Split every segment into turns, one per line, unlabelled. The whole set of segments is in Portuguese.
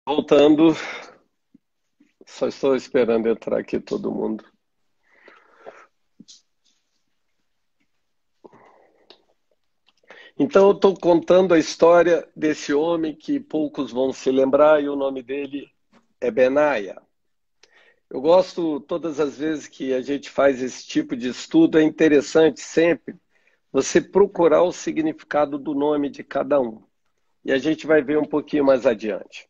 Voltando, só estou esperando entrar aqui todo mundo. Então, eu estou contando a história desse homem que poucos vão se lembrar e o nome dele é Benaia. Eu gosto, todas as vezes que a gente faz esse tipo de estudo, é interessante sempre você procurar o significado do nome de cada um. E a gente vai ver um pouquinho mais adiante.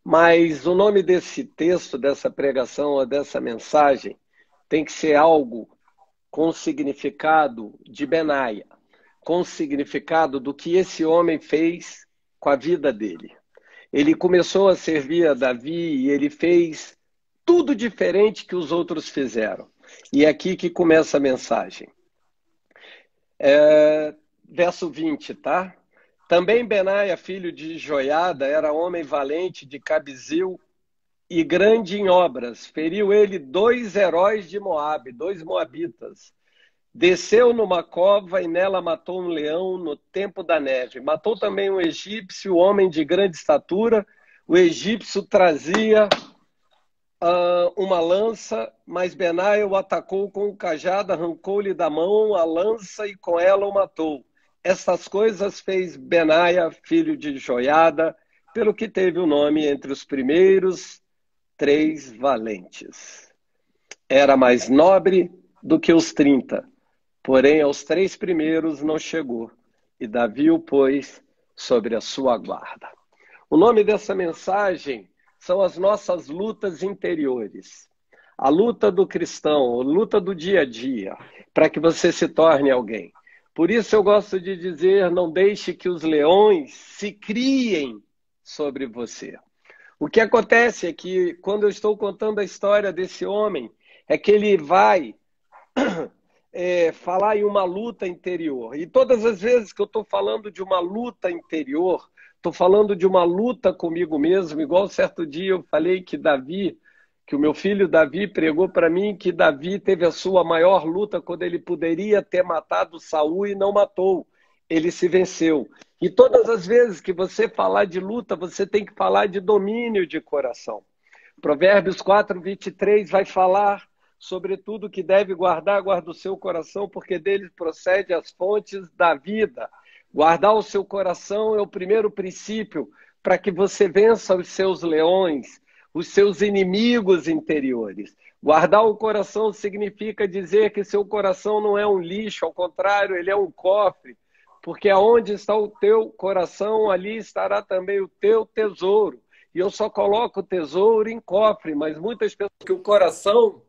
Mas o nome desse texto, dessa pregação ou dessa mensagem tem que ser algo com o significado de Benaia, com o significado do que esse homem fez com a vida dele. Ele começou a servir a Davi e ele fez tudo diferente que os outros fizeram. E é aqui que começa a mensagem. Verso 20, tá? Também Benaia, filho de Joiada, era homem valente de Cabizil e grande em obras. Feriu ele 2 heróis de Moabe, 2 moabitas. Desceu numa cova e nela matou um leão no tempo da neve. Matou também um egípcio, homem de grande estatura. O egípcio trazia uma lança, mas Benaia o atacou com um cajado, arrancou-lhe da mão a lança e com ela o matou. Estas coisas fez Benaia, filho de Joiada, pelo que teve o nome entre os primeiros 3 valentes. Era mais nobre do que os 30. Porém, aos 3 primeiros não chegou, e Davi o pôs sobre a sua guarda. O nome dessa mensagem são as nossas lutas interiores. A luta do cristão, a luta do dia a dia, para que você se torne alguém. Por isso eu gosto de dizer, não deixe que os leões se criem sobre você. O que acontece é que, quando eu estou contando a história desse homem, é que ele vai falar em uma luta interior. E todas as vezes que eu estou falando de uma luta interior, estou falando de uma luta comigo mesmo, igual certo dia eu falei que o meu filho Davi pregou para mim que Davi teve a sua maior luta quando ele poderia ter matado Saul e não matou. Ele se venceu. E todas as vezes que você falar de luta, você tem que falar de domínio de coração. Provérbios 4:23 vai falar sobre tudo que deve guardar, guarda o seu coração, porque dele procede as fontes da vida. Guardar o seu coração é o primeiro princípio para que você vença os seus leões, os seus inimigos interiores. Guardar o coração significa dizer que seu coração não é um lixo, ao contrário, ele é um cofre, porque aonde está o teu coração, ali estará também o teu tesouro. E eu só coloco o tesouro em cofre, mas muitas pessoas que o coração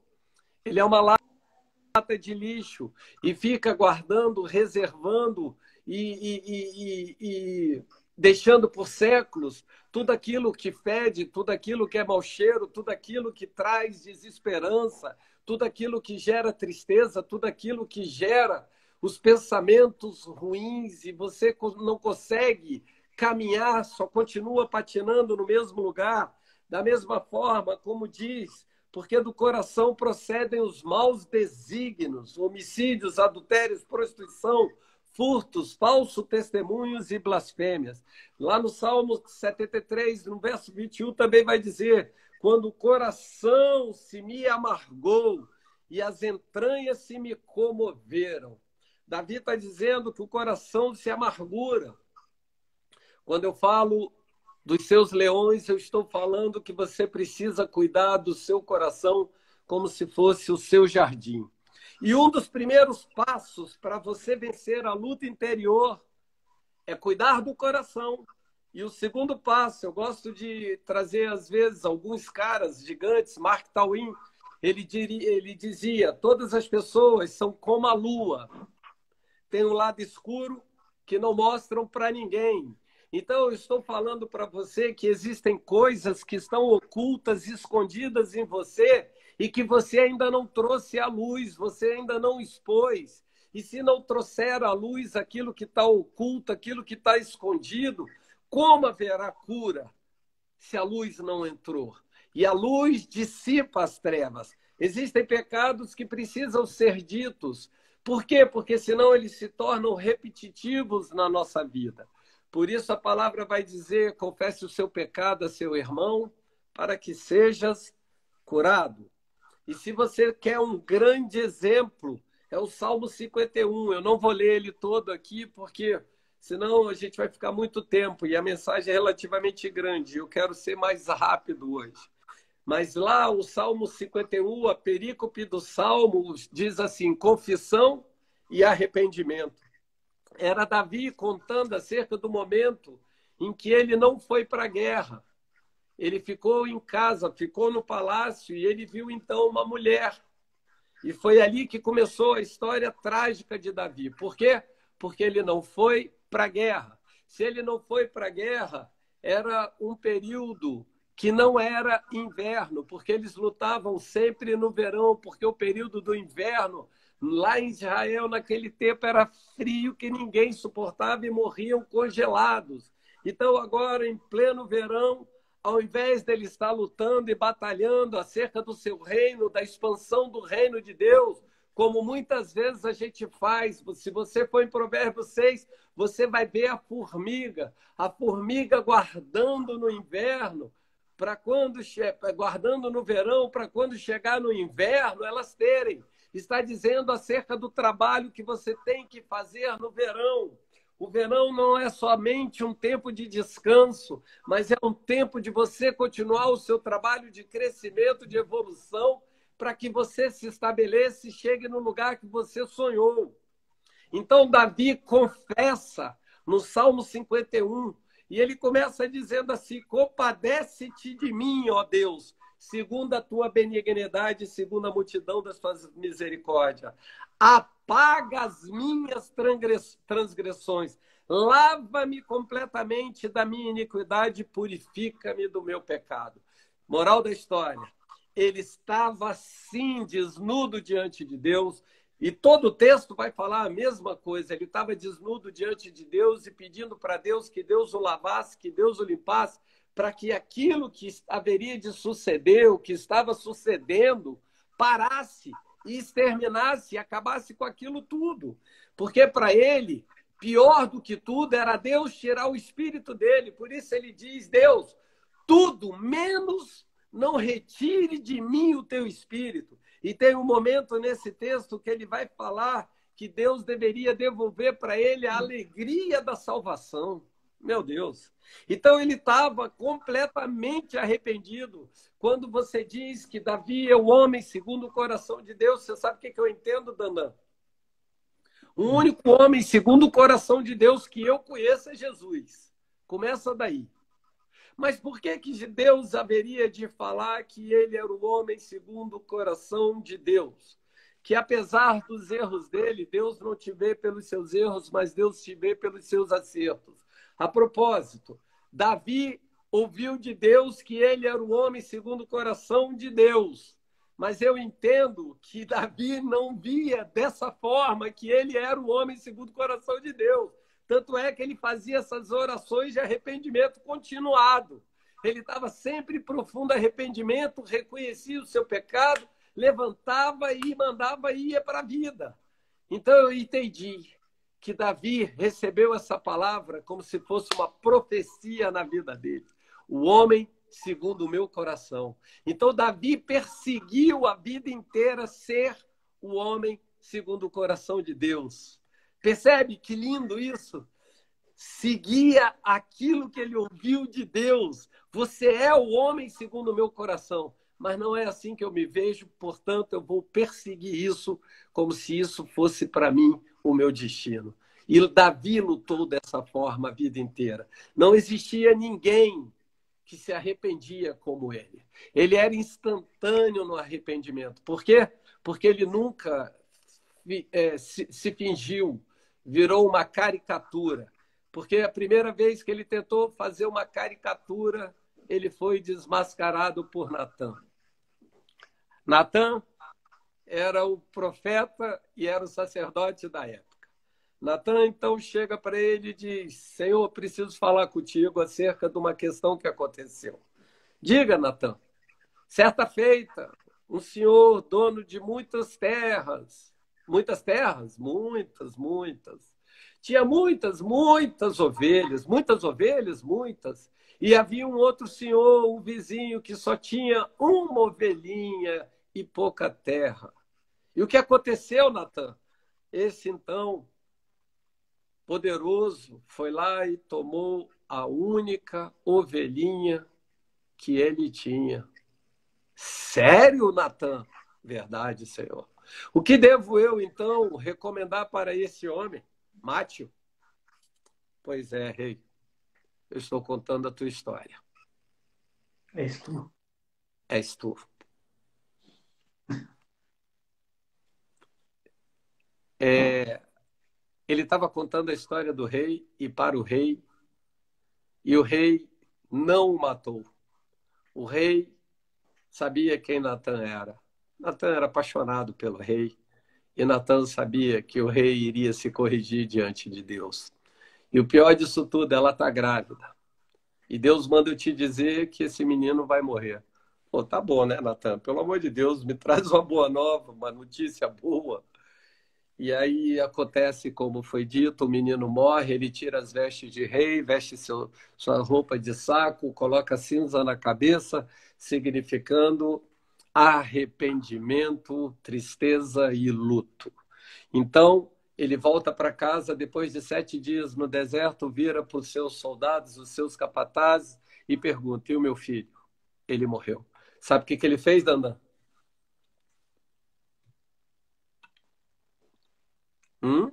ele é uma lata de lixo e fica guardando, reservando e deixando por séculos tudo aquilo que fede, tudo aquilo que é mau cheiro, tudo aquilo que traz desesperança, tudo aquilo que gera tristeza, tudo aquilo que gera os pensamentos ruins e você não consegue caminhar, só continua patinando no mesmo lugar, da mesma forma, como diz, porque do coração procedem os maus desígnios, homicídios, adultérios, prostituição, furtos, falsos testemunhos e blasfêmias. Lá no Salmo 73, no verso 21, também vai dizer, quando o coração se me amargou e as entranhas se me comoveram. Davi está dizendo que o coração se amargura. Quando eu falo dos seus leões, eu estou falando que você precisa cuidar do seu coração como se fosse o seu jardim. E um dos primeiros passos para você vencer a luta interior é cuidar do coração. E o segundo passo, eu gosto de trazer às vezes alguns caras gigantes, Mark Twain, ele dizia, todas as pessoas são como a lua, tem um lado escuro que não mostram para ninguém. Então, eu estou falando para você que existem coisas que estão ocultas, escondidas em você e que você ainda não trouxe à luz, você ainda não expôs. E se não trouxer à luz aquilo que está oculto, aquilo que está escondido, como haverá cura se a luz não entrou? E a luz dissipa as trevas. Existem pecados que precisam ser ditos. Por quê? Porque senão eles se tornam repetitivos na nossa vida. Por isso a palavra vai dizer: confesse o seu pecado a seu irmão, para que sejas curado. E se você quer um grande exemplo, é o Salmo 51. Eu não vou ler ele todo aqui, porque senão a gente vai ficar muito tempo e a mensagem é relativamente grande. Eu quero ser mais rápido hoje. Mas lá o Salmo 51, a perícope do Salmo, diz assim: confissão e arrependimento. Era Davi contando acerca do momento em que ele não foi para a guerra. Ele ficou em casa, ficou no palácio e ele viu então uma mulher. E foi ali que começou a história trágica de Davi. Por quê? Porque ele não foi para a guerra. Se ele não foi para a guerra, era um período que não era inverno, porque eles lutavam sempre no verão, porque o período do inverno, lá em Israel, naquele tempo, era frio que ninguém suportava e morriam congelados. Então, agora, em pleno verão, ao invés dele estar lutando e batalhando acerca do seu reino, da expansão do reino de Deus, como muitas vezes a gente faz, se você for em Provérbios 6, você vai ver a formiga guardando no inverno, para quando guardando no verão, para quando chegar no inverno, elas terem. Está dizendo acerca do trabalho que você tem que fazer no verão. O verão não é somente um tempo de descanso, mas é um tempo de você continuar o seu trabalho de crescimento, de evolução, para que você se estabeleça e chegue no lugar que você sonhou. Então, Davi confessa no Salmo 51, e ele começa dizendo assim: compadece-te de mim, ó Deus, segundo a tua benignidade, segundo a multidão das tuas misericórdias. Apaga as minhas transgressões, lava-me completamente da minha iniquidade, purifica-me do meu pecado. Moral da história: ele estava assim, desnudo diante de Deus, e todo o texto vai falar a mesma coisa. Ele estava desnudo diante de Deus e pedindo para Deus que Deus o lavasse, que Deus o limpasse, para que aquilo que haveria de suceder, o que estava sucedendo, parasse e exterminasse, e acabasse com aquilo tudo. Porque para ele, pior do que tudo, era Deus tirar o espírito dele. Por isso ele diz: Deus, tudo menos não retire de mim o teu espírito. E tem um momento nesse texto que ele vai falar que Deus deveria devolver para ele a alegria da salvação. Meu Deus. Então ele estava completamente arrependido. Quando você diz que Davi é o homem segundo o coração de Deus, você sabe o que eu entendo, Dandan? O único homem segundo o coração de Deus que eu conheço é Jesus. Começa daí. Mas por que Deus haveria de falar que ele era o homem segundo o coração de Deus? Que apesar dos erros dele, Deus não te vê pelos seus erros, mas Deus te vê pelos seus acertos. A propósito, Davi ouviu de Deus que ele era o homem segundo o coração de Deus. Mas eu entendo que Davi não via dessa forma que ele era o homem segundo o coração de Deus. Tanto é que ele fazia essas orações de arrependimento continuado. Ele estava sempre em profundo arrependimento, reconhecia o seu pecado, levantava e mandava e ia para a vida. Então eu entendi que Davi recebeu essa palavra como se fosse uma profecia na vida dele. O homem segundo o meu coração. Então Davi perseguiu a vida inteira ser o homem segundo o coração de Deus. Percebe que lindo isso? Seguia aquilo que ele ouviu de Deus. Você é o homem segundo o meu coração. Mas não é assim que eu me vejo, portanto, eu vou perseguir isso como se isso fosse para mim o meu destino. E Davi lutou dessa forma a vida inteira. Não existia ninguém que se arrependia como ele. Ele era instantâneo no arrependimento. Por quê? Porque ele nunca se fingiu, virou uma caricatura. Porque a primeira vez que ele tentou fazer uma caricatura, ele foi desmascarado por Natã. Natã era o profeta e era o sacerdote da época. Natã, então, chega para ele e diz: Senhor, preciso falar contigo acerca de uma questão que aconteceu. Diga, Natã. Certa feita, um senhor, dono de muitas terras, muitas, Tinha muitas, muitas ovelhas, muitas ovelhas, muitas. E havia um outro senhor, um vizinho, que só tinha uma ovelhinha e pouca terra. E o que aconteceu, Natan? Esse, então, poderoso, foi lá e tomou a única ovelhinha que ele tinha. Sério, Natan? Verdade, Senhor. O que devo eu, então, recomendar para esse homem? Mate-o. Pois é, rei. Eu estou contando a tua história.
És tu.
És tu. Ele estava contando a história do rei e para o rei, e o rei não o matou. O rei sabia quem Natan era. Natan era apaixonado pelo rei, e Natan sabia que o rei iria se corrigir diante de Deus. E o pior disso tudo, ela está grávida. E Deus manda eu te dizer que esse menino vai morrer. Pô, tá bom, né, Natan? Pelo amor de Deus, me traz uma boa nova, uma notícia boa. E aí acontece como foi dito, o menino morre, ele tira as vestes de rei, veste sua roupa de saco, coloca cinza na cabeça, significando arrependimento, tristeza e luto. Então, ele volta para casa depois de 7 dias no deserto, vira para os seus soldados, os seus capatazes, e pergunta: e o meu filho? Ele morreu. Sabe o que ele fez, Dandan? Hum?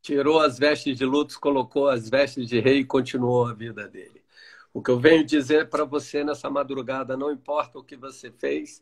Tirou as vestes de luto, colocou as vestes de rei e continuou a vida dele. O que eu venho dizer para você nessa madrugada, não importa o que você fez,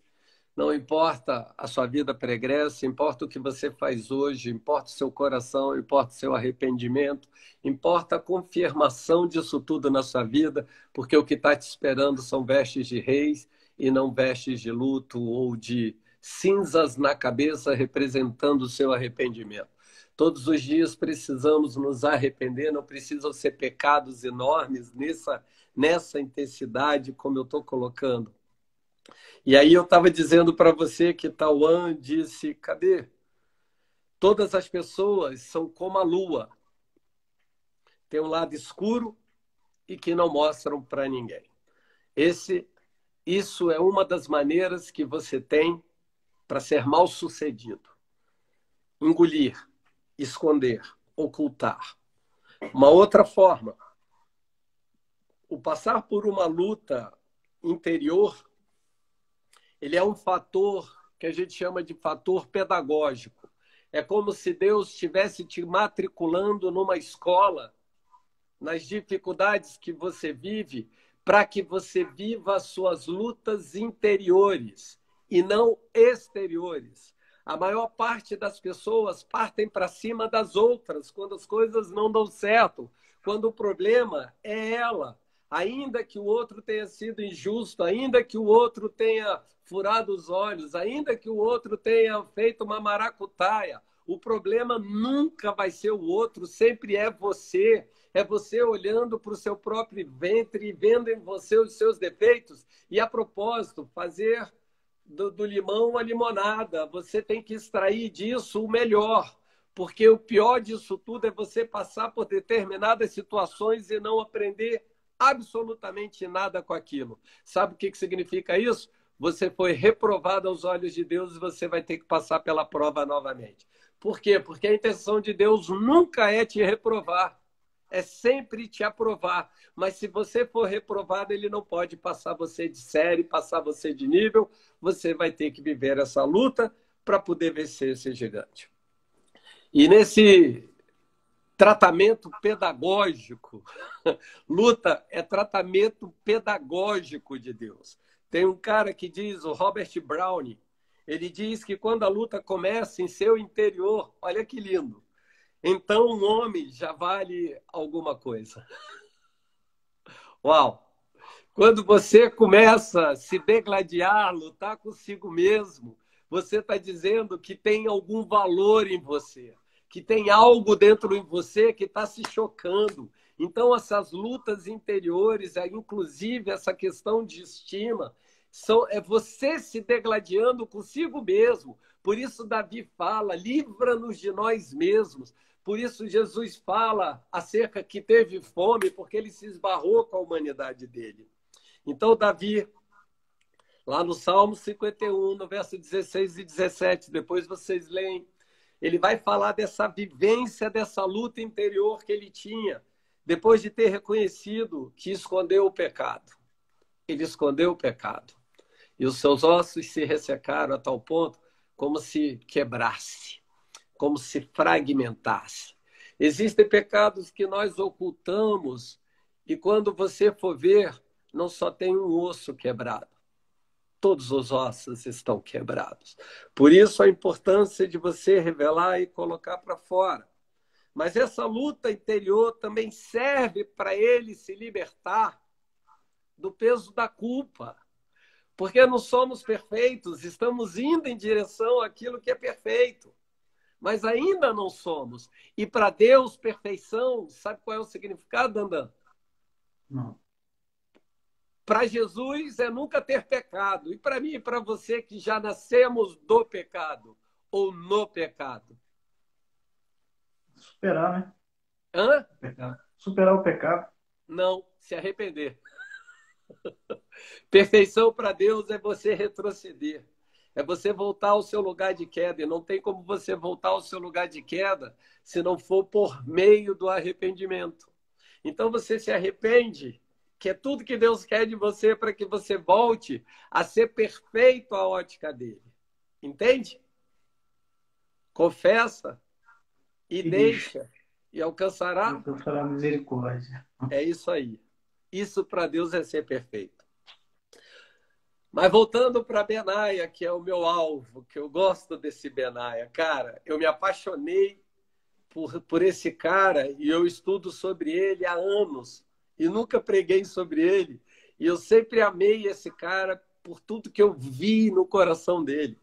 não importa a sua vida pregressa, importa o que você faz hoje, importa o seu coração, importa o seu arrependimento, importa a confirmação disso tudo na sua vida, porque o que está te esperando são vestes de reis e não vestes de luto ou de cinzas na cabeça representando o seu arrependimento. Todos os dias precisamos nos arrepender, não precisam ser pecados enormes nessa intensidade como eu estou colocando. E aí eu estava dizendo para você que Tauan disse, cadê? Todas as pessoas são como a lua. Tem um lado escuro e que não mostram para ninguém. Isso é uma das maneiras que você tem para ser mal sucedido. Engolir, esconder, ocultar. Uma outra forma, o passar por uma luta interior, ele é um fator que a gente chama de fator pedagógico. É como se Deus estivesse te matriculando numa escola, nas dificuldades que você vive, para que você viva as suas lutas interiores e não exteriores. A maior parte das pessoas partem para cima das outras quando as coisas não dão certo, quando o problema é ela. Ainda que o outro tenha sido injusto, ainda que o outro tenha furado os olhos, ainda que o outro tenha feito uma maracutaia, o problema nunca vai ser o outro, sempre é você. É você olhando para o seu próprio ventre e vendo em você os seus defeitos. E, a propósito, fazer do limão uma limonada. Você tem que extrair disso o melhor. Porque o pior disso tudo é você passar por determinadas situações e não aprender absolutamente nada com aquilo. Sabe o que significa isso? Você foi reprovado aos olhos de Deus e você vai ter que passar pela prova novamente. Por quê? Porque a intenção de Deus nunca é te reprovar. É sempre te aprovar. Mas se você for reprovado, ele não pode passar você de série, passar você de nível. Você vai ter que viver essa luta para poder vencer esse gigante. E nesse tratamento pedagógico, luta é tratamento pedagógico de Deus. Tem um cara que diz, o Robert Browning, ele diz que quando a luta começa em seu interior, olha que lindo, então um homem já vale alguma coisa. Uau! Quando você começa a se degladiar, lutar consigo mesmo, você está dizendo que tem algum valor em você, que tem algo dentro de você que está se chocando. Então, essas lutas interiores, inclusive essa questão de estima, É você se degladiando consigo mesmo. Por isso Davi fala, livra-nos de nós mesmos. Por isso Jesus fala acerca que teve fome, porque ele se esbarrou com a humanidade dele. Então Davi, lá no Salmo 51, no verso 16 e 17, depois vocês leem, ele vai falar dessa vivência, dessa luta interior que ele tinha, depois de ter reconhecido que escondeu o pecado. Ele escondeu o pecado. E os seus ossos se ressecaram a tal ponto como se quebrasse, como se fragmentasse. Existem pecados que nós ocultamos e quando você for ver, não só tem um osso quebrado. Todos os ossos estão quebrados. Por isso a importância de você revelar e colocar para fora. Mas essa luta interior também serve para ele se libertar do peso da culpa. Porque não somos perfeitos, estamos indo em direção àquilo que é perfeito. Mas ainda não somos. E para Deus, perfeição, sabe qual é o significado, Dandan?
Não.
Para Jesus é nunca ter pecado. E para mim e para você que já nascemos do pecado ou no pecado?
Superar, né?
Hã?
Pecado. Superar o pecado.
Não, se arrepender. Perfeição para Deus é você retroceder. É você voltar ao seu lugar de queda. E não tem como você voltar ao seu lugar de queda se não for por meio do arrependimento. Então você se arrepende, que é tudo que Deus quer de você para que você volte a ser perfeito à ótica dele. Entende? Confessa e deixa e alcançará.
Alcançará misericórdia.
É isso aí. Isso para Deus é ser perfeito. Mas voltando para Benaia, que é o meu alvo, que eu gosto desse Benaia. Cara, eu me apaixonei por esse cara e eu estudo sobre ele há anos e nunca preguei sobre ele. E eu sempre amei esse cara por tudo que eu vi no coração dele.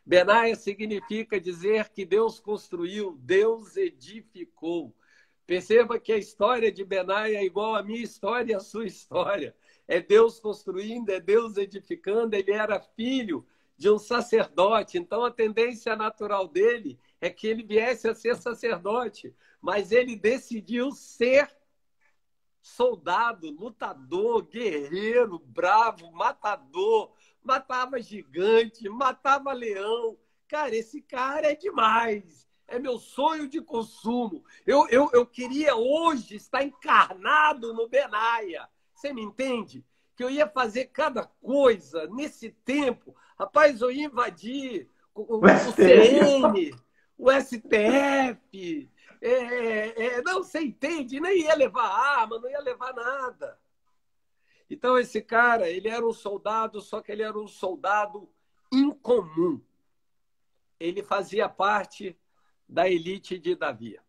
Benaia significa dizer que Deus construiu, Deus edificou. Perceba que a história de Benaia é igual à minha história e à sua história. É Deus construindo, é Deus edificando. Ele era filho de um sacerdote, então a tendência natural dele é que ele viesse a ser sacerdote, mas ele decidiu ser soldado, lutador, guerreiro, bravo, matador, matava gigante, matava leão. Cara, esse cara é demais. É meu sonho de consumo. Eu queria hoje estar encarnado no Benaia. Você me entende? Que eu ia fazer cada coisa nesse tempo. Rapaz, eu ia invadir o CN, o STF. Não, você entende? Nem ia levar arma, não ia levar nada. Então, esse cara, ele era um soldado, só que ele era um soldado incomum. Ele fazia parte da elite de Davi.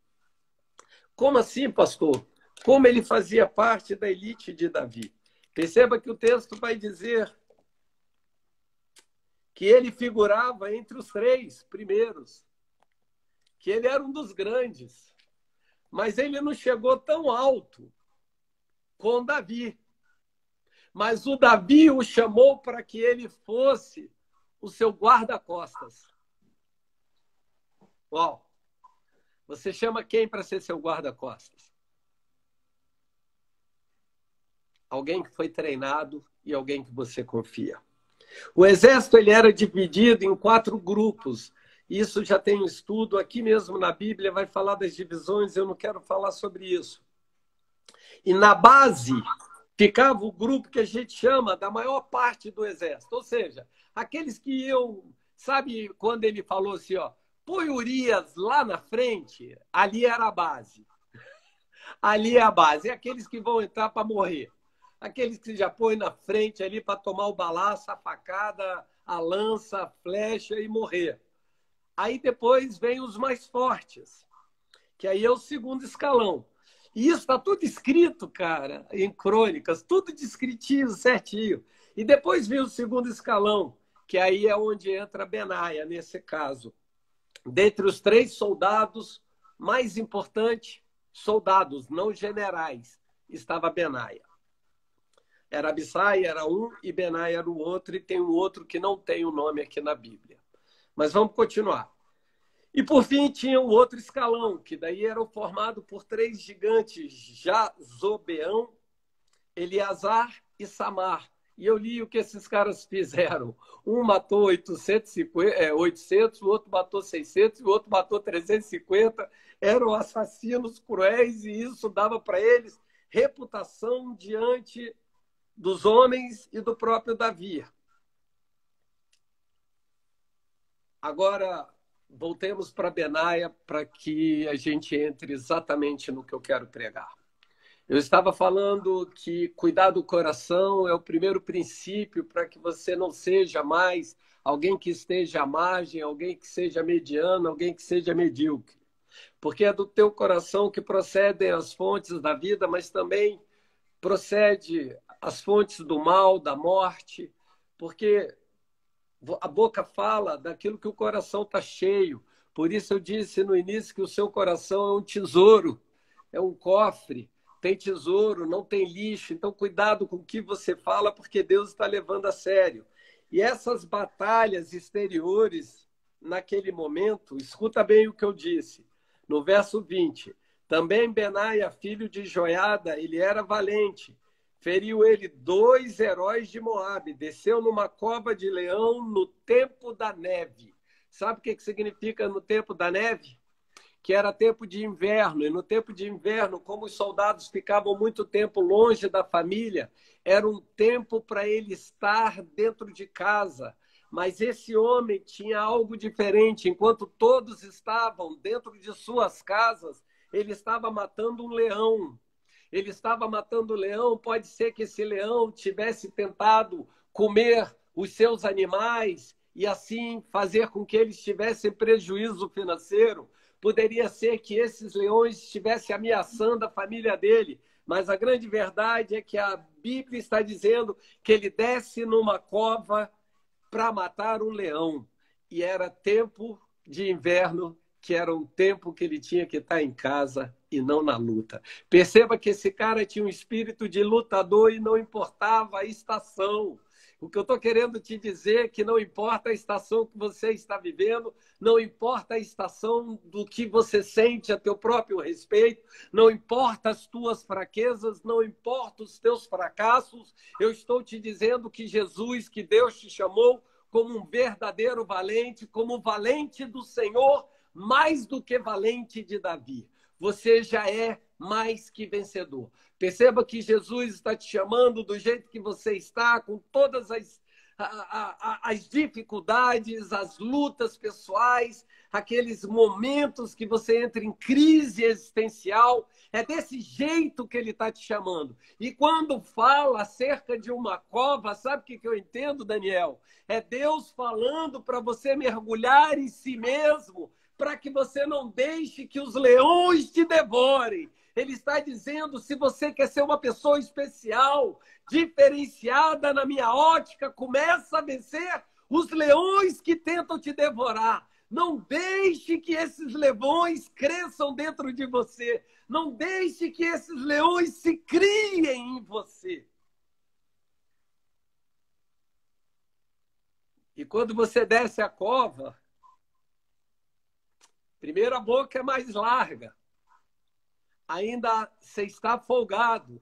Como assim, pastor? Como ele fazia parte da elite de Davi? Perceba que o texto vai dizer que ele figurava entre os 3 primeiros, que ele era um dos grandes, mas ele não chegou tão alto com Davi. Mas o Davi o chamou para que ele fosse o seu guarda-costas. Uau! Você chama quem para ser seu guarda-costas? Alguém que foi treinado e alguém que você confia. O exército ele era dividido em 4 grupos. Isso já tem um estudo aqui mesmo na Bíblia, vai falar das divisões, eu não quero falar sobre isso. E na base ficava o grupo que a gente chama da maior parte do exército. Ou seja, aqueles que iam... Sabe quando ele falou assim, ó, põe Urias lá na frente, ali era a base. Ali é a base. É aqueles que vão entrar para morrer. Aqueles que já põem na frente ali para tomar o balaço, a facada, a lança, a flecha e morrer. Aí depois vem os mais fortes, que aí é o segundo escalão. E isso está tudo escrito, cara, em crônicas, tudo descritinho, certinho. E depois vem o segundo escalão, que aí é onde entra Benaia, nesse caso. Dentre os 3 soldados mais importantes, soldados, não generais, estava Benaia. Era Abissai, era um, e Benai era o outro, e tem um outro que não tem o nome aqui na Bíblia. Mas vamos continuar. E, por fim, tinha um outro escalão, que daí era formado por 3 gigantes, Jazobeão, Eleazar e Samar. E eu li o que esses caras fizeram. Um matou 800, o outro matou 600, e o outro matou 350. Eram assassinos cruéis, e isso dava para eles reputação diante dos homens e do próprio Davi. Agora, voltemos para Benaia, para que a gente entre exatamente no que eu quero pregar. Eu estava falando que cuidar do coração é o primeiro princípio para que você não seja mais alguém que esteja à margem, alguém que seja mediano, alguém que seja medíocre. Porque é do teu coração que procedem as fontes da vida, mas também procede as fontes do mal, da morte, porque a boca fala daquilo que o coração está cheio. Por isso eu disse no início que o seu coração é um tesouro, é um cofre. Tem tesouro, não tem lixo. Então, cuidado com o que você fala, porque Deus está levando a sério. E essas batalhas exteriores, naquele momento, escuta bem o que eu disse. No verso 20, também Benaia, filho de Joiada, ele era valente. Feriu ele 2 heróis de Moabe, desceu numa cova de leão no tempo da neve. Sabe o que significa no tempo da neve? Que era tempo de inverno, e no tempo de inverno, como os soldados ficavam muito tempo longe da família, era um tempo para ele estar dentro de casa. Mas esse homem tinha algo diferente. Enquanto todos estavam dentro de suas casas, ele estava matando um leão. Ele estava matando o leão. Pode ser que esse leão tivesse tentado comer os seus animais e assim fazer com que eles tivessem prejuízo financeiro. Poderia ser que esses leões estivessem ameaçando a família dele, mas a grande verdade é que a Bíblia está dizendo que ele desce numa cova para matar um leão. E era tempo de inverno, que era um tempo que ele tinha que estar em casa e não na luta. Perceba que esse cara tinha um espírito de lutador e não importava a estação. O que eu estou querendo te dizer é que não importa a estação que você está vivendo, não importa a estação do que você sente a teu próprio respeito, não importa as tuas fraquezas, não importa os teus fracassos, eu estou te dizendo que Jesus, que Deus te chamou como um verdadeiro valente, como valente do Senhor, mais do que valente de Davi. Você já é mais que vencedor. Perceba que Jesus está te chamando do jeito que você está, com todas as dificuldades, as lutas pessoais, aqueles momentos que você entra em crise existencial. É desse jeito que ele está te chamando. E quando fala acerca de uma cova, sabe o que eu entendo, Daniel? É Deus falando para você mergulhar em si mesmo, para que você não deixe que os leões te devorem. Ele está dizendo, se você quer ser uma pessoa especial, diferenciada na minha ótica, começa a vencer os leões que tentam te devorar. Não deixe que esses leões cresçam dentro de você. Não deixe que esses leões se criem em você. E quando você desce a cova, primeiro a boca é mais larga. Ainda você está folgado.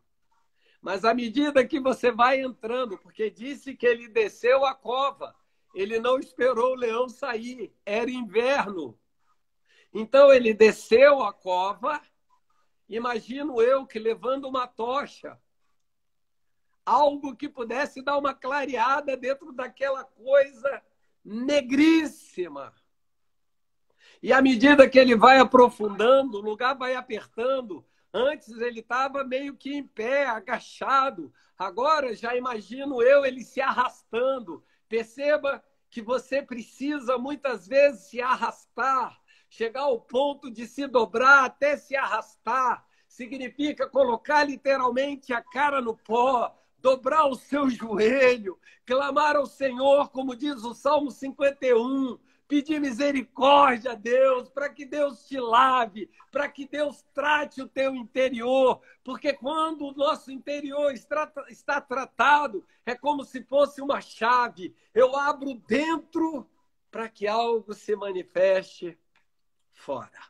Mas à medida que você vai entrando, porque disse que ele desceu a cova, ele não esperou o leão sair, era inverno. Então ele desceu a cova, imagino eu que levando uma tocha, algo que pudesse dar uma clareada dentro daquela coisa negríssima. E à medida que ele vai aprofundando, o lugar vai apertando. Antes ele estava meio que em pé, agachado. Agora já imagino eu ele se arrastando. Perceba que você precisa muitas vezes se arrastar, chegar ao ponto de se dobrar até se arrastar. Significa colocar literalmente a cara no pó, dobrar o seu joelho, clamar ao Senhor, como diz o Salmo 51. pedir misericórdia a Deus, para que Deus te lave, para que Deus trate o teu interior, porque quando o nosso interior está tratado, é como se fosse uma chave. Eu abro dentro para que algo se manifeste fora.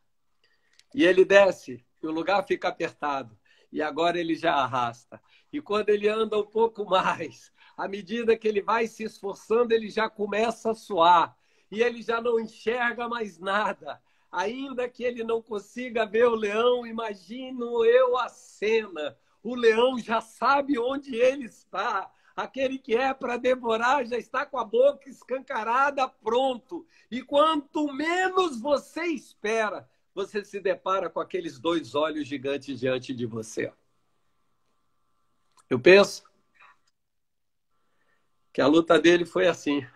E ele desce, e o lugar fica apertado. E agora ele já arrasta. E quando ele anda um pouco mais, à medida que ele vai se esforçando, ele já começa a suar. E ele já não enxerga mais nada. Ainda que ele não consiga ver o leão, imagino eu a cena. O leão já sabe onde ele está. Aquele que é para devorar já está com a boca escancarada, pronto. E quanto menos você espera, você se depara com aqueles dois olhos gigantes diante de você. Eu penso que a luta dele foi assim.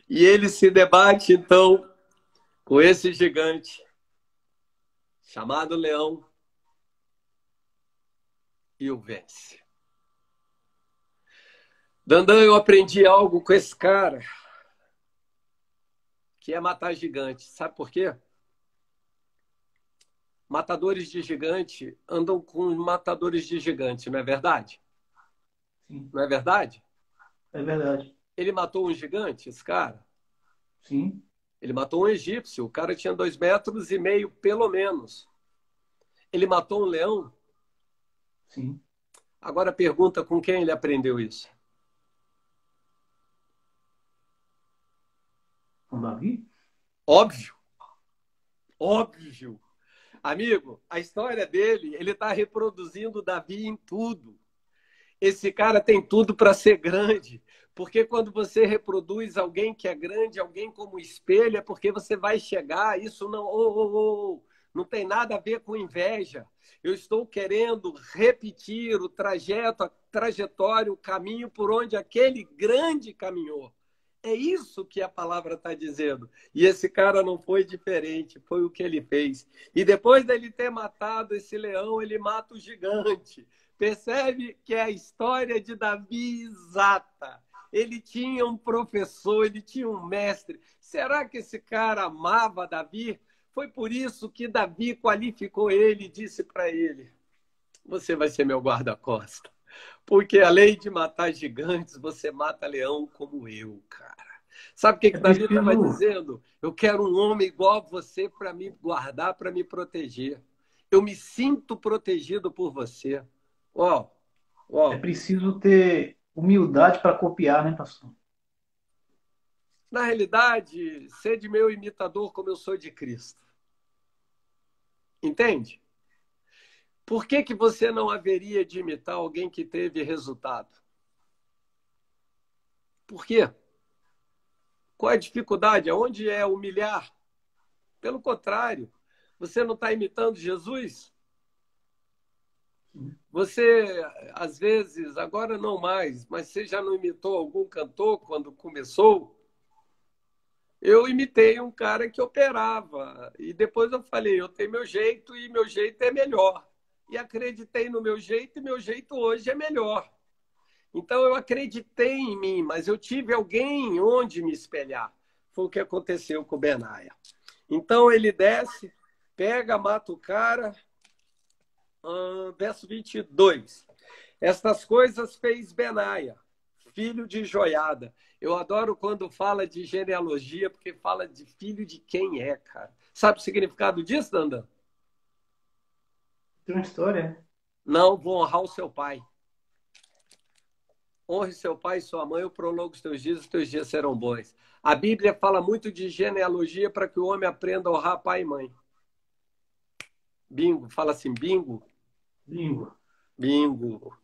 E ele se debate, então, com esse gigante, chamado leão, e o vence. Dandan, eu aprendi algo com esse cara, que é matar gigante. Sabe por quê? Matadores de gigante andam com matadores de gigante, não é verdade?
Sim,
Não é verdade?
é verdade.
Ele matou um gigante, esse cara?
Sim,
Ele matou um egípcio. O cara tinha 2,5 metros, pelo menos. Ele matou um leão?
sim.
Agora pergunta com quem ele aprendeu isso.
Com Davi?
Óbvio. Óbvio. Amigo, a história dele, ele está reproduzindo Davi em tudo. Esse cara tem tudo para ser grande. Porque quando você reproduz alguém que é grande, alguém como espelho, é porque você vai chegar. Isso não tem nada a ver com inveja. Eu estou querendo repetir o trajeto, a trajetória, o caminho por onde aquele grande caminhou. É isso que a palavra está dizendo. E esse cara não foi diferente, foi o que ele fez. E depois dele ter matado esse leão, ele mata o gigante. Percebe que é a história de Davi exata. Ele tinha um professor, ele tinha um mestre. Será que esse cara amava Davi? Foi por isso que Davi qualificou ele e disse para ele: você vai ser meu guarda-costas. Porque além de matar gigantes, você mata leão como eu, cara. Sabe o que
É
Davi estava
preciso,
dizendo? Eu quero um homem igual a você para me guardar, para me proteger. Eu me sinto protegido por você. Uau,
é
uau.
preciso ter humildade para copiar, né, pastor?
Na realidade, ser de meu imitador como eu sou de Cristo. Entende? Por que que você não haveria de imitar alguém que teve resultado? Por quê? Qual é a dificuldade? Aonde é humilhar? Pelo contrário, você não está imitando Jesus? Você, às vezes, agora não mais, mas você já não imitou algum cantor quando começou? Eu imitei um cara que operava e depois eu falei, eu tenho meu jeito e meu jeito é melhor. E acreditei no meu jeito e meu jeito hoje é melhor. Então eu acreditei em mim, mas eu tive alguém onde me espelhar. Foi o que aconteceu com o Benaia. Então ele desce, pega, mata o cara. Verso 22. Estas coisas fez Benaia, filho de Joiada. Eu adoro quando fala de genealogia, porque fala de filho de quem é, cara. Sabe o significado disso, Dandan?
Tem uma história, né?
Não, vou honrar o seu pai. Honre seu pai e sua mãe, eu prolongo os teus dias serão bons. A Bíblia fala muito de genealogia para que o homem aprenda a honrar pai e mãe. Bingo, fala assim, bingo.
Língua.
Bingo.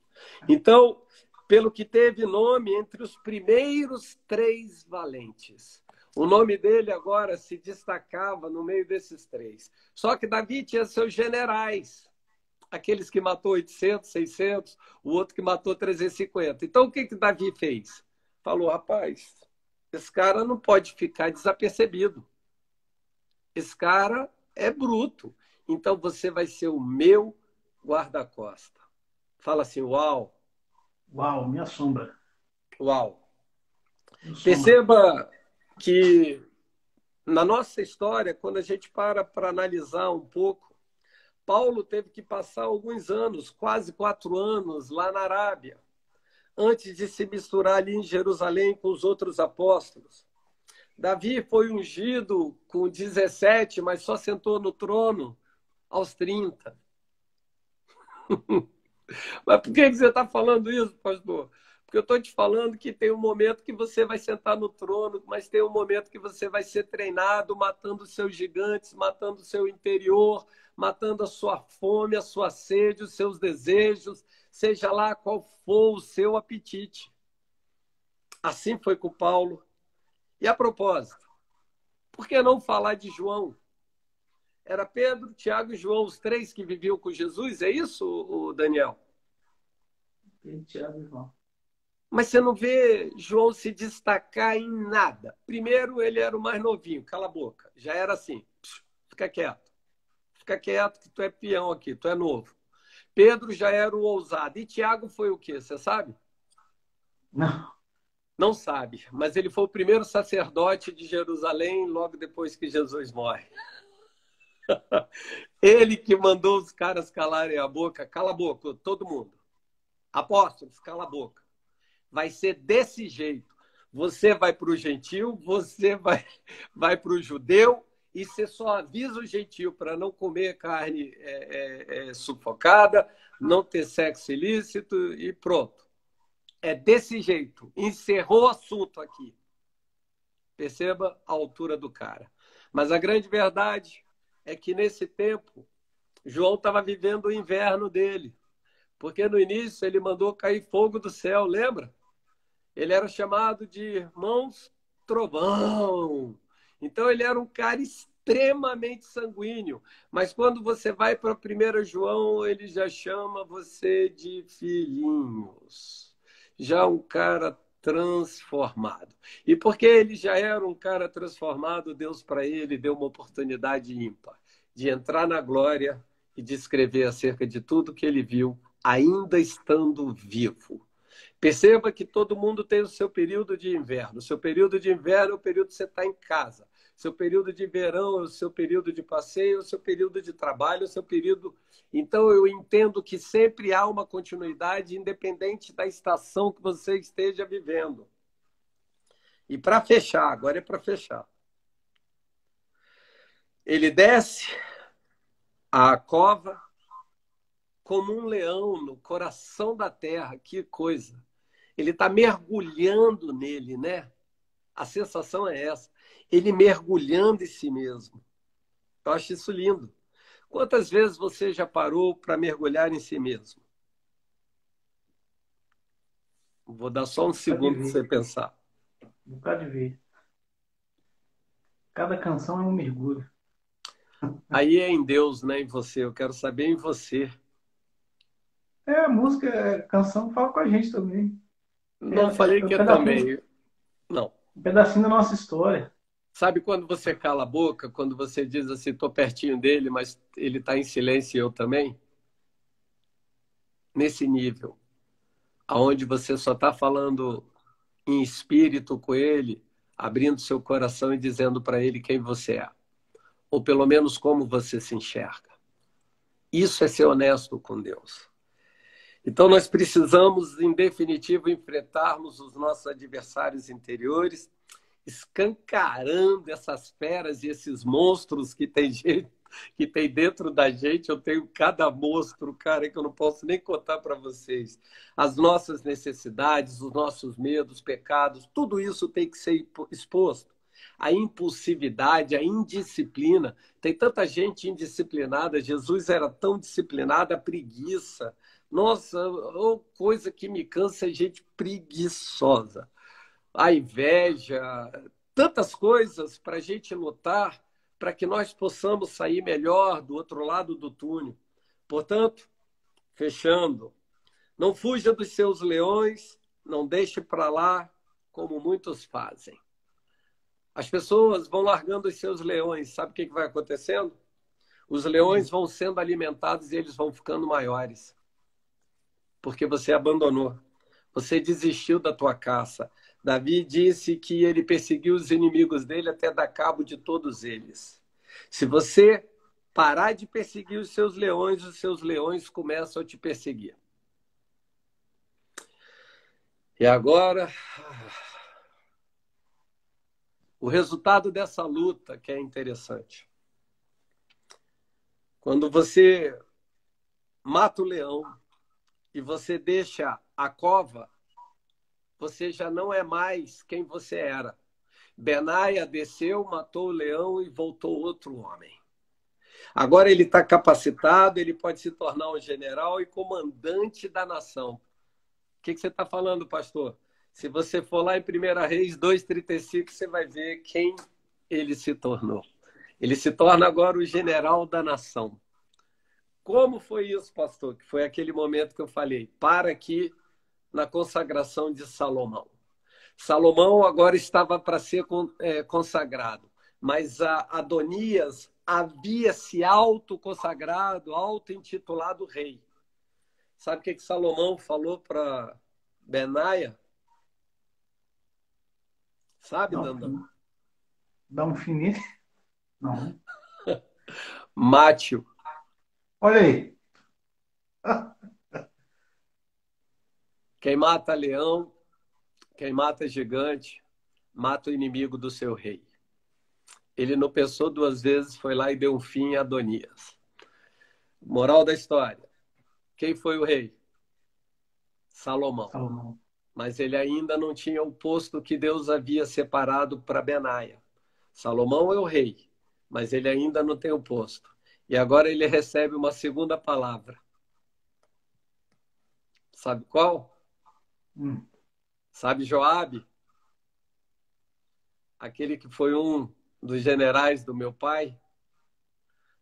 Então, pelo que teve nome entre os primeiros 3 valentes. O nome dele agora se destacava no meio desses 3. Só que Davi tinha seus generais. Aqueles que matou 800, 600, o outro que matou 350. Então, o que Davi fez? Falou, rapaz, esse cara não pode ficar desapercebido. Esse cara é bruto. Então, você vai ser o meu guarda-costa. Fala assim, uau,
Uau, minha sombra.
uau.
Minha sombra.
Perceba que na nossa história, quando a gente para analisar um pouco, Paulo teve que passar alguns anos, quase 4 anos, lá na Arábia, antes de se misturar ali em Jerusalém com os outros apóstolos. Davi foi ungido com 17, mas só sentou no trono aos 30. Mas por que você está falando isso, pastor? Porque eu estou te falando que tem um momento que você vai sentar no trono, mas tem um momento que você vai ser treinado, matando os seus gigantes, matando o seu interior, matando a sua fome, a sua sede, os seus desejos, seja lá qual for o seu apetite. Assim foi com Paulo. E a propósito, por que não falar de João? Era Pedro, Tiago e João, os 3 que viviam com Jesus, é isso, Daniel?
Tiago e João.
Mas você não vê João se destacar em nada. Primeiro, ele era o mais novinho, cala a boca. Já era assim, fica quieto. Fica quieto que tu é peão aqui, tu é novo. Pedro já era o ousado. E Tiago foi o quê, você sabe?
Não.
Não sabe, mas ele foi o primeiro sacerdote de Jerusalém logo depois que Jesus morre. Ele que mandou os caras calarem a boca. Cala a boca, todo mundo. Apóstolos, cala a boca. Vai ser desse jeito. Você vai para o gentil, você vai para o judeu, e você só avisa o gentil para não comer carne sufocada, não ter sexo ilícito e pronto. É desse jeito. Encerrou o assunto aqui. Perceba a altura do cara. Mas a grande verdade é que nesse tempo, João estava vivendo o inverno dele. Porque no início ele mandou cair fogo do céu, lembra? Ele era chamado de Irmãos Trovão. Então ele era um cara extremamente sanguíneo. Mas quando você vai para 1 João, ele já chama você de filhinhos. Já um cara transformado. E porque ele já era um cara transformado, Deus para ele deu uma oportunidade ímpar de entrar na glória e de escrever acerca de tudo que ele viu, ainda estando vivo. Perceba que todo mundo tem o seu período de inverno. O seu período de inverno é o período que você está em casa. Seu período de verão é o seu período de passeio, é o seu período de trabalho, é o seu período... Então, eu entendo que sempre há uma continuidade, independente da estação que você esteja vivendo. E para fechar, agora é para fechar. Ele desce à cova como um leão no coração da terra. Que coisa! Ele está mergulhando nele, né? A sensação é essa. Ele mergulhando em si mesmo. Eu acho isso lindo. Quantas vezes você já parou para mergulhar em si mesmo? Vou dar só um segundo para você pensar.
Um bocado de vez. Cada canção é um mergulho.
Aí é em Deus, né? Em você. Eu quero saber em você.
A música, a canção fala com a gente também.
Não falei que
Um
é também. Não.
pedacinho da nossa história.
Sabe quando você cala a boca, quando você diz assim, estou pertinho dele, mas ele está em silêncio e eu também? Nesse nível, aonde você só está falando em espírito com ele, abrindo seu coração e dizendo para ele quem você é. Ou pelo menos como você se enxerga. Isso é ser honesto com Deus. Então nós precisamos, em definitivo, enfrentarmos os nossos adversários interiores, escancarando essas feras e esses monstros que tem dentro da gente. Eu tenho cada monstro, cara, que eu não posso nem contar para vocês. As nossas necessidades, os nossos medos, pecados, tudo isso tem que ser exposto. A impulsividade, a indisciplina. Tem tanta gente indisciplinada. Jesus era tão disciplinado, a preguiça. Nossa, coisa que me cansa é gente preguiçosa. A inveja, tantas coisas para a gente lutar para que nós possamos sair melhor do outro lado do túnel. Portanto, fechando, não fuja dos seus leões, não deixe para lá como muitos fazem. As pessoas vão largando os seus leões, sabe o que vai acontecendo? Os leões vão sendo alimentados e eles vão ficando maiores. Porque você abandonou. Você desistiu da tua caça. Davi disse que ele perseguiu os inimigos dele até dar cabo de todos eles. Se você parar de perseguir os seus leões começam a te perseguir. E agora, o resultado dessa luta que é interessante. Quando você mata o leão e você deixa a cova, você já não é mais quem você era. Benaia desceu, matou o leão e voltou outro homem. Agora ele está capacitado, ele pode se tornar um general e comandante da nação. O que você está falando, pastor? Se você for lá em 1 Reis 2,35, você vai ver quem ele se tornou. Ele se torna agora o general da nação. Como foi isso, pastor? Que foi aquele momento que eu falei, para aqui na consagração de Salomão. Salomão agora estava para ser consagrado, mas Adonias havia se autoconsagrado, auto-intitulado rei. Sabe o que Salomão falou para Benaia? Sabe, Dandão?
Dá um fim nele? Não.
Mate-o.
Olha aí.
Quem mata leão, quem mata gigante, mata o inimigo do seu rei. Ele não pensou duas vezes, foi lá e deu um fim a Adonias. Moral da história. Quem foi o rei? Salomão. Mas ele ainda não tinha o posto que Deus havia separado para Benaia. Salomão é o rei, mas ele ainda não tem o posto. E agora ele recebe uma segunda palavra. Sabe qual? Sabe Joabe? Aquele que foi um dos generais do meu pai?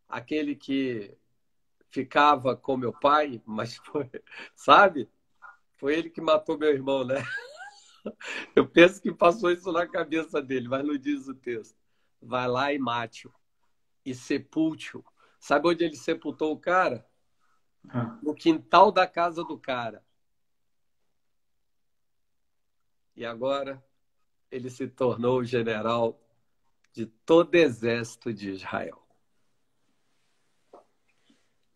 Aquele que ficava com meu pai, mas foi, sabe? Foi ele que matou meu irmão, né? Eu penso que passou isso na cabeça dele, mas não diz o texto. Vai lá e mate-o. E sepulte-o. Sabe onde ele sepultou o cara? No quintal da casa do cara. E agora ele se tornou o general de todo o exército de Israel.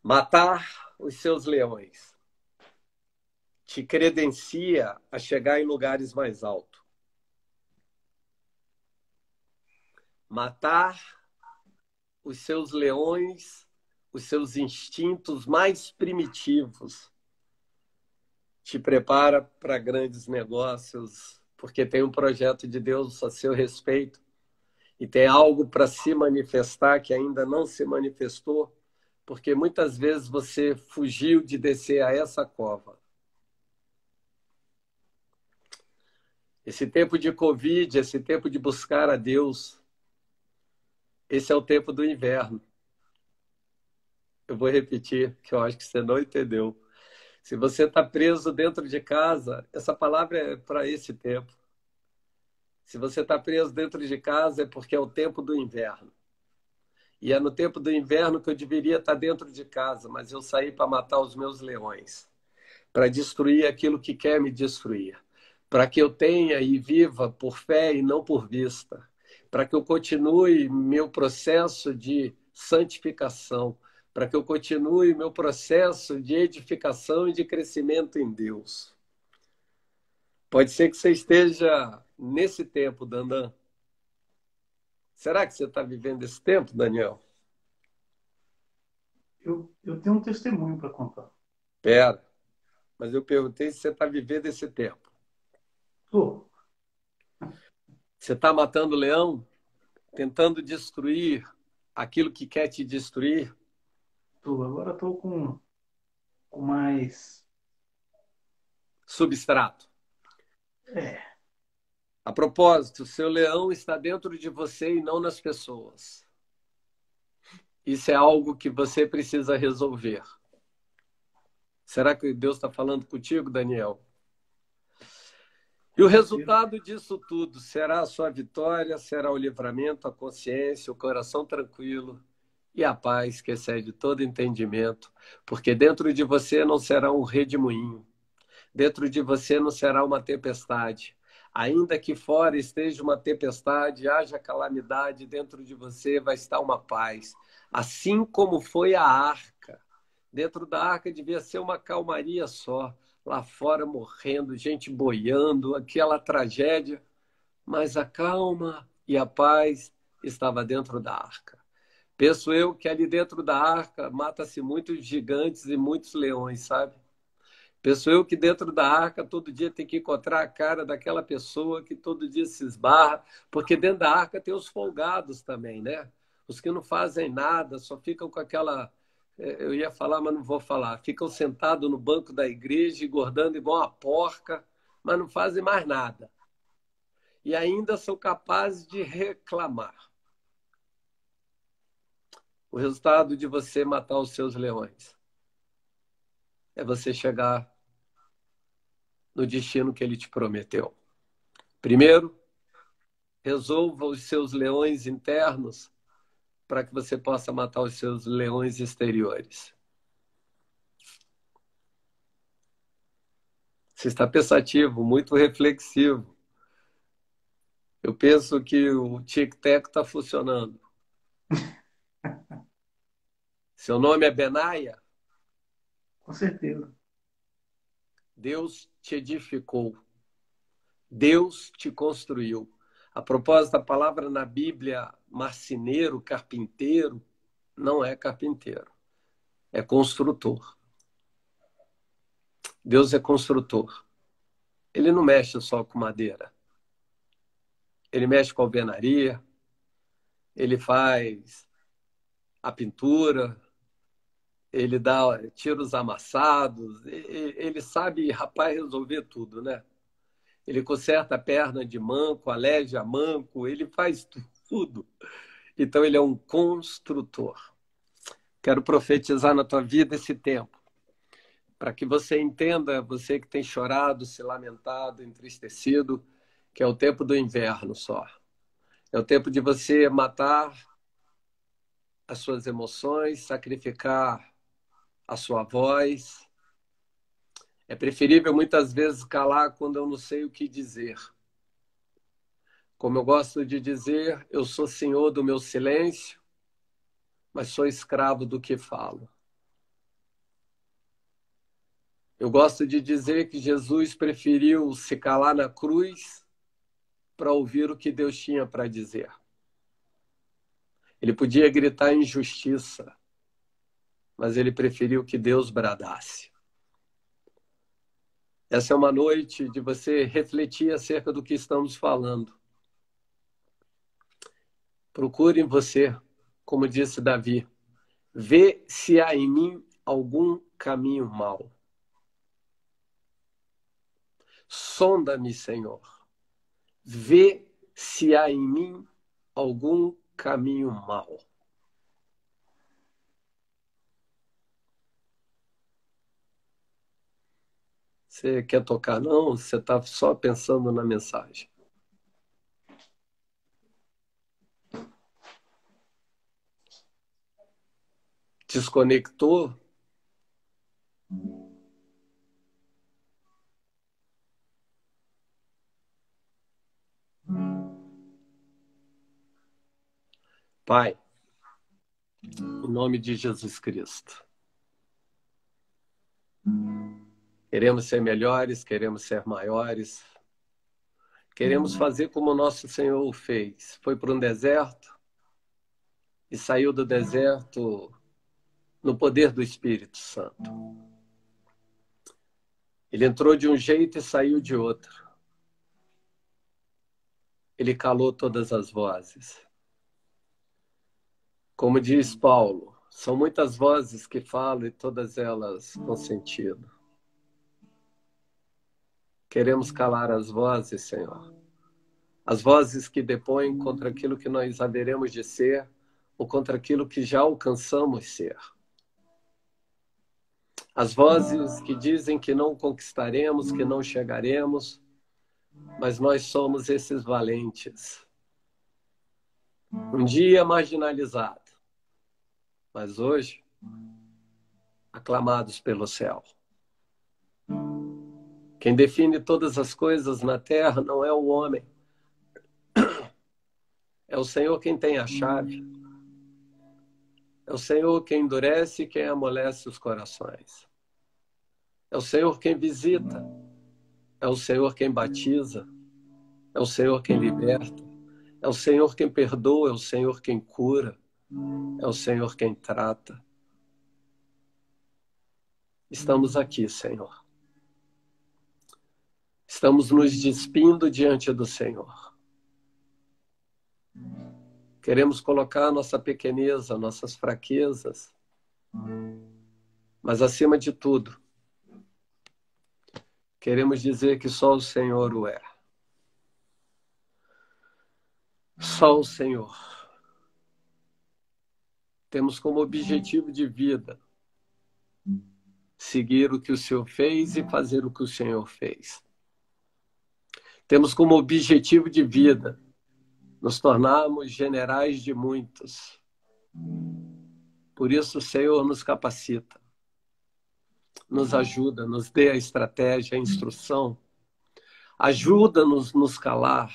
Matar os seus leões te credencia a chegar em lugares mais altos. Matar os seus leões, os seus instintos mais primitivos, te prepara para grandes negócios, porque tem um projeto de Deus a seu respeito e tem algo para se manifestar que ainda não se manifestou, porque muitas vezes você fugiu de descer a essa cova. Esse tempo de Covid, esse tempo de buscar a Deus, esse é o tempo do inverno. Eu vou repetir, que eu acho que você não entendeu. Se você está preso dentro de casa, essa palavra é para esse tempo. Se você está preso dentro de casa, é porque é o tempo do inverno. E é no tempo do inverno que eu deveria estar dentro de casa, mas eu saí para matar os meus leões, para destruir aquilo que quer me destruir, para que eu tenha e viva por fé e não por vista, para que eu continue meu processo de santificação, para que eu continue meu processo de edificação e de crescimento em Deus. Pode ser que você esteja nesse tempo, Dandan. Será que você está vivendo esse tempo, Daniel?
Eu tenho um testemunho para contar.
Pera, mas eu perguntei se você está vivendo esse tempo.
Tô.
Você está matando o leão? Tentando destruir aquilo que quer te destruir?
Tô. Agora estou com mais...
Substrato. A propósito, seu leão está dentro de você e não nas pessoas. Isso é algo que você precisa resolver. Será que Deus está falando contigo, Daniel? E o resultado disso tudo será a sua vitória, será o livramento, a consciência, o coração tranquilo e a paz que excede todo entendimento, porque dentro de você não será um redemoinho, Dentro de você não será uma tempestade. Ainda que fora esteja uma tempestade, haja calamidade, dentro de você vai estar uma paz. Assim como foi a arca. Dentro da arca devia ser uma calmaria só. Lá fora morrendo, gente boiando, aquela tragédia. Mas a calma e a paz estava dentro da arca. Penso eu que ali dentro da arca mata-se muitos gigantes e muitos leões, sabe? Penso eu que dentro da arca todo dia tem que encontrar a cara daquela pessoa que todo dia se esbarra, porque dentro da arca tem os folgados também, né? Os que não fazem nada, só ficam com aquela. Eu ia falar, mas não vou falar. Ficam sentados no banco da igreja, engordando igual uma porca, mas não fazem mais nada. E ainda são capazes de reclamar. O resultado de você matar os seus leões é você chegar no destino que ele te prometeu. Primeiro, resolva os seus leões internos para que você possa matar os seus leões exteriores. Você está pensativo, muito reflexivo. Eu penso que o tic-tac está funcionando. Seu nome é Benaia?
Com certeza.
Deus te edificou. Deus te construiu. A propósito, a palavra na Bíblia, marceneiro, carpinteiro, não é carpinteiro, é construtor. Deus é construtor. Ele não mexe só com madeira. Ele mexe com alvenaria, ele faz a pintura, ele dá tiros amassados, ele sabe, rapaz, resolver tudo, né? Ele conserta a perna de manco, aleja manco, ele faz tudo. Então, ele é um construtor. Quero profetizar na tua vida esse tempo, para que você entenda, você que tem chorado, se lamentado, entristecido, que é o tempo do inverno só. É o tempo de você matar as suas emoções, sacrificar a sua voz. É preferível muitas vezes calar quando eu não sei o que dizer. Como eu gosto de dizer, eu sou senhor do meu silêncio, mas sou escravo do que falo. Eu gosto de dizer que Jesus preferiu se calar na cruz para ouvir o que Deus tinha para dizer. Ele podia gritar injustiça, mas ele preferiu que Deus bradasse. Essa é uma noite de você refletir acerca do que estamos falando. Procure em você, como disse Davi, vê se há em mim algum caminho mau. Sonda-me, Senhor. Vê se há em mim algum caminho mau. Você quer tocar, não? Você está só pensando na mensagem. Desconectou? Pai, em nome de Jesus Cristo, queremos ser melhores, queremos ser maiores, queremos fazer como o nosso Senhor fez. Foi para um deserto e saiu do deserto no poder do Espírito Santo. Ele entrou de um jeito e saiu de outro. Ele calou todas as vozes. Como diz Paulo, são muitas vozes que falam e todas elas com sentido. Queremos calar as vozes, Senhor. As vozes que depõem contra aquilo que nós haveremos de ser ou contra aquilo que já alcançamos ser. As vozes que dizem que não conquistaremos, que não chegaremos, mas nós somos esses valentes. Um dia marginalizado, mas hoje aclamados pelo céu. Quem define todas as coisas na terra não é o homem. É o Senhor quem tem a chave. É o Senhor quem endurece e quem amolece os corações. É o Senhor quem visita. É o Senhor quem batiza. É o Senhor quem liberta. É o Senhor quem perdoa. É o Senhor quem cura. É o Senhor quem trata. Estamos aqui, Senhor. Estamos nos despindo diante do Senhor. Queremos colocar nossa pequeneza, nossas fraquezas, mas acima de tudo, queremos dizer que só o Senhor o é. Só o Senhor. Temos como objetivo de vida seguir o que o Senhor fez e fazer o que o Senhor fez. Temos como objetivo de vida nos tornarmos generais de muitos. Por isso, o Senhor nos capacita, nos ajuda, nos dê a estratégia, a instrução, ajuda-nos nos calar.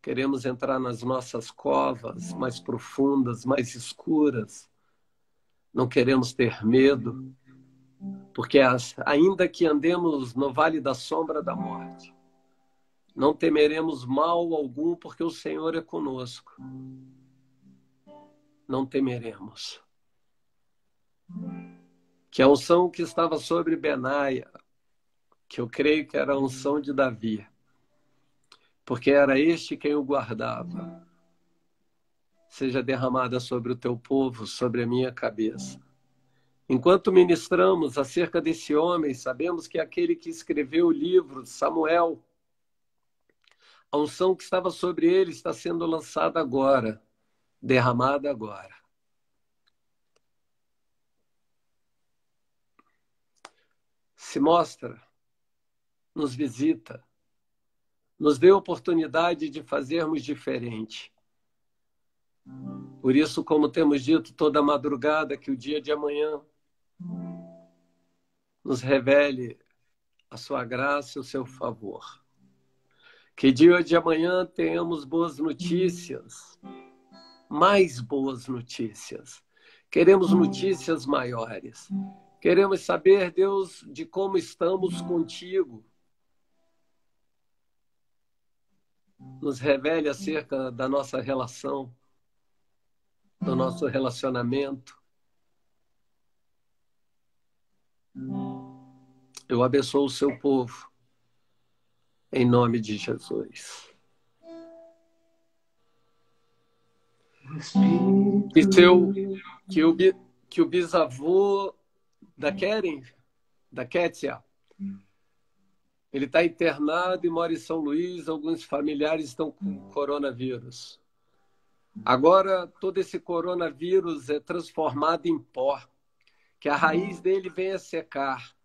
Queremos entrar nas nossas covas mais profundas, mais escuras. Não queremos ter medo, porque ainda que andemos no vale da sombra da morte, não temeremos mal algum, porque o Senhor é conosco. Não temeremos. Que a unção que estava sobre Benaia, que eu creio que era a unção de Davi, porque era este quem o guardava, seja derramada sobre o teu povo, sobre a minha cabeça. Enquanto ministramos acerca desse homem, sabemos que é aquele que escreveu o livro, Samuel, a unção que estava sobre ele está sendo lançada agora, derramada agora. Se mostra, nos visita, nos dê oportunidade de fazermos diferente. Por isso, como temos dito toda madrugada, que o dia de amanhã nos revele a sua graça e o seu favor. Que dia de amanhã tenhamos boas notícias, mais boas notícias. Queremos notícias maiores. Queremos saber, Deus, de como estamos contigo. Nos revele acerca da nossa relação, do nosso relacionamento. Eu abençoo o seu povo, em nome de Jesus. Que o bisavô da Keren, da Kétia, ele está internado e mora em São Luís, alguns familiares estão com coronavírus. Agora, todo esse coronavírus é transformado em pó, que a raiz dele venha secar,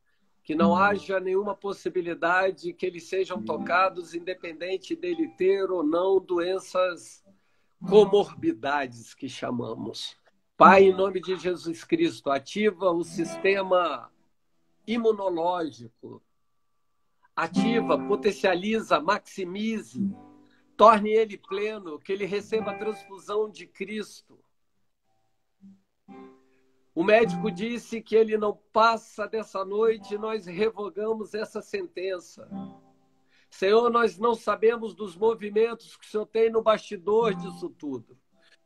que não haja nenhuma possibilidade que eles sejam tocados, independente dele ter ou não doenças, comorbidades que chamamos. Pai, em nome de Jesus Cristo, ativa o sistema imunológico, ativa, potencializa, maximize, torne ele pleno, que ele receba a transfusão de Cristo. O médico disse que ele não passa dessa noite, nós revogamos essa sentença. Senhor, nós não sabemos dos movimentos que o Senhor tem no bastidor disso tudo.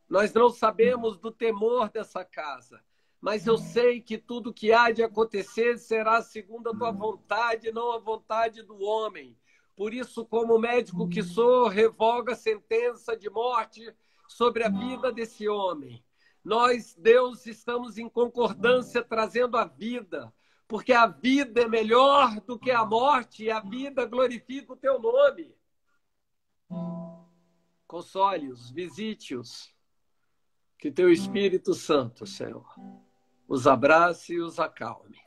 Nós não sabemos do temor dessa casa. Mas eu sei que tudo que há de acontecer será segundo a tua vontade, não a vontade do homem. Por isso, como médico que sou, revogo a sentença de morte sobre a vida desse homem. Nós, Deus, estamos em concordância trazendo a vida, porque a vida é melhor do que a morte e a vida glorifica o teu nome. Console-os, visite-os, que teu Espírito Santo, Senhor, os abrace e os acalme.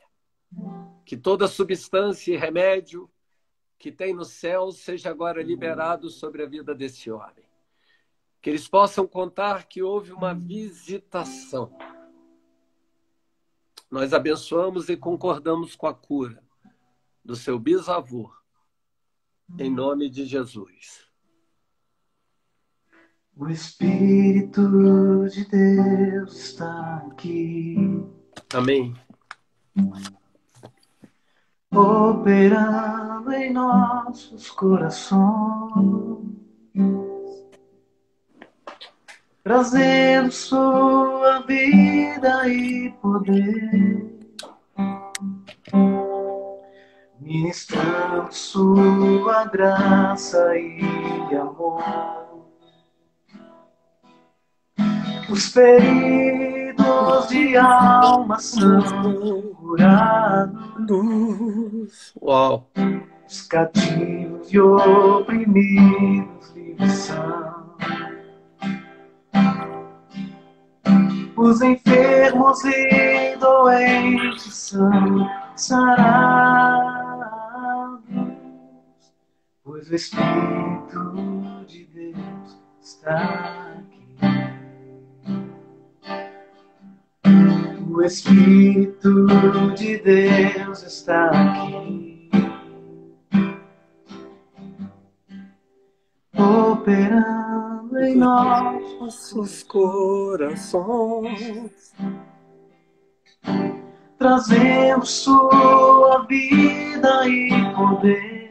Que toda substância e remédio que tem no céu seja agora liberado sobre a vida desse homem. Que eles possam contar que houve uma visitação. Nós abençoamos e concordamos com a cura do seu bisavô, em nome de Jesus.
O Espírito de Deus está aqui,
Amém.
operando em nossos corações, trazendo sua vida e poder, ministrando sua graça e amor. Os feridos de alma são curados.
Uau!
Os cativos e oprimidos livres são. Os enfermos e doentes são sarados, pois o Espírito de Deus está aqui. O Espírito de Deus está aqui, operando em nossos
corações,
trazendo sua vida e poder,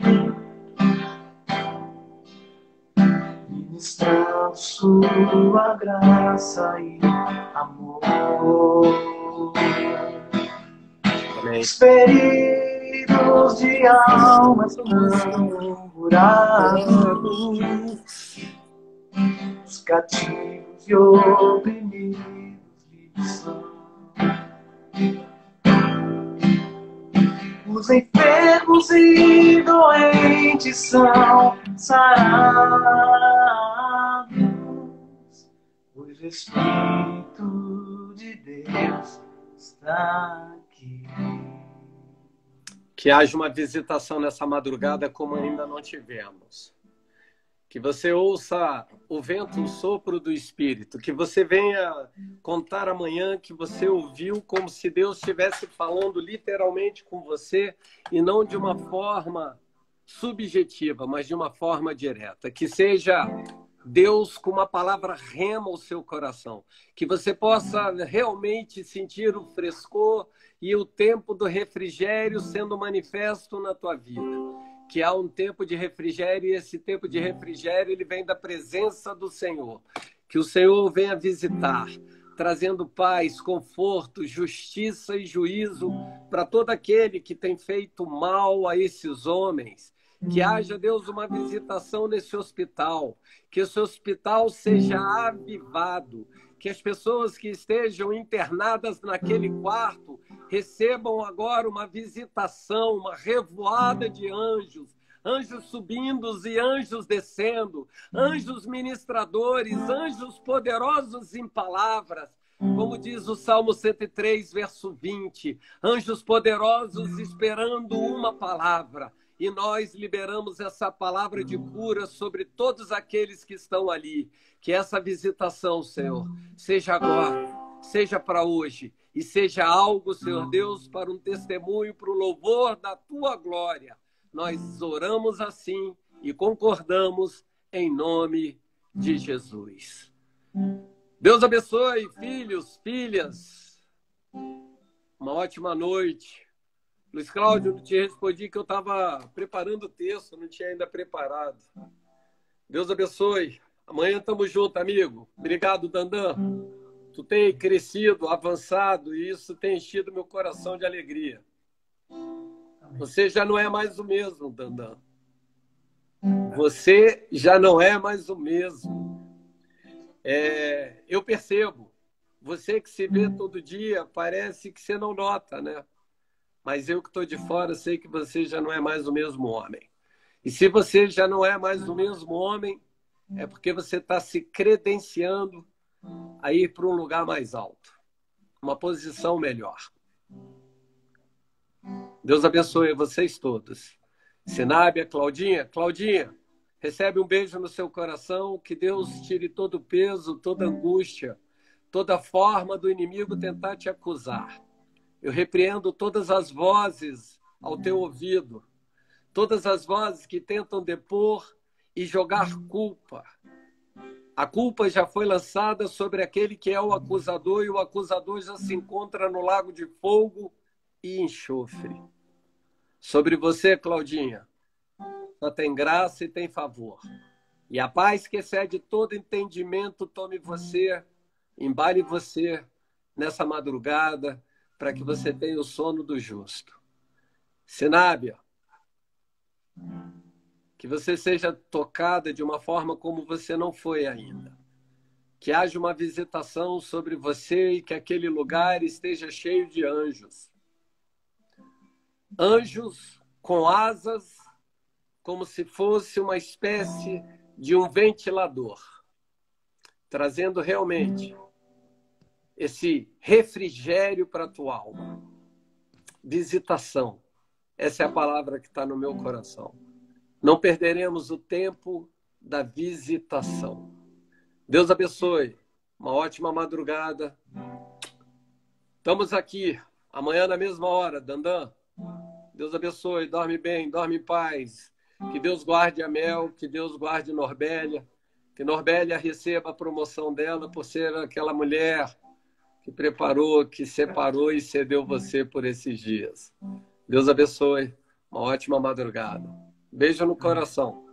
ministrando sua graça e amor.
Amém.
Os feridos de alma são curados, os cativos e oprimidos livres são. Os enfermos e doentes são sarados, pois o Espírito de Deus está aqui.
Que haja uma visitação nessa madrugada como ainda não tivemos. Que você ouça o vento, o sopro do Espírito. Que você venha contar amanhã que você ouviu como se Deus estivesse falando literalmente com você e não de uma forma subjetiva, mas de uma forma direta. Que seja Deus com uma palavra rema ao seu coração. Que você possa realmente sentir o frescor e o tempo do refrigério sendo manifesto na tua vida. Que há um tempo de refrigério e esse tempo de refrigério ele vem da presença do Senhor. Que o Senhor venha visitar, trazendo paz, conforto, justiça e juízo para todo aquele que tem feito mal a esses homens. Que haja, Deus, uma visitação nesse hospital. Que esse hospital seja avivado. Que as pessoas que estejam internadas naquele quarto recebam agora uma visitação, uma revoada de anjos. Anjos subindo e anjos descendo. Anjos ministradores, anjos poderosos em palavras. Como diz o Salmo 103, verso 20. Anjos poderosos esperando uma palavra. E nós liberamos essa palavra de cura sobre todos aqueles que estão ali. Que essa visitação, Senhor, seja agora, seja para hoje. E seja algo, Senhor Deus, para um testemunho, para o louvor da Tua glória. Nós oramos assim e concordamos em nome de Jesus. Deus abençoe, filhos, filhas. Uma ótima noite. Luiz Cláudio, não te respondi que eu estava preparando o texto, não tinha ainda preparado. Deus abençoe. Amanhã estamos juntos, amigo. Obrigado, Dandan. Tu tem crescido, avançado, e isso tem enchido meu coração de alegria. Você já não é mais o mesmo, Dandan. Você já não é mais o mesmo. Eu percebo. Você que se vê todo dia, parece que você não nota, né? Mas eu que estou de fora, sei que você já não é mais o mesmo homem. E se você já não é mais o mesmo homem, é porque você está se credenciando a ir para um lugar mais alto. Uma posição melhor. Deus abençoe vocês todos. Sinábia, Claudinha. Claudinha, recebe um beijo no seu coração. Que Deus tire todo o peso, toda angústia, toda forma do inimigo tentar te acusar. Eu repreendo todas as vozes ao teu ouvido, todas as vozes que tentam depor e jogar culpa. A culpa já foi lançada sobre aquele que é o acusador, e o acusador já se encontra no lago de fogo e enxofre. Sobre você, Claudinha, só tem graça e tem favor. E a paz que excede todo entendimento tome você, embale você nessa madrugada, para que você tenha o sono do justo. Sinábia, que você seja tocada de uma forma como você não foi ainda. Que haja uma visitação sobre você e que aquele lugar esteja cheio de anjos. Anjos com asas, como se fosse uma espécie de um ventilador, trazendo realmente esse refrigério para a tua alma. Visitação. Essa é a palavra que está no meu coração. Não perderemos o tempo da visitação. Deus abençoe. Uma ótima madrugada. Estamos aqui amanhã na mesma hora, Dandan. Deus abençoe. Dorme bem, dorme em paz. Que Deus guarde a Mel, que Deus guarde Norbélia. Que Norbélia receba a promoção dela por ser aquela mulher que preparou, que separou e cedeu você por esses dias. Deus abençoe. Uma ótima madrugada. Beijo no coração.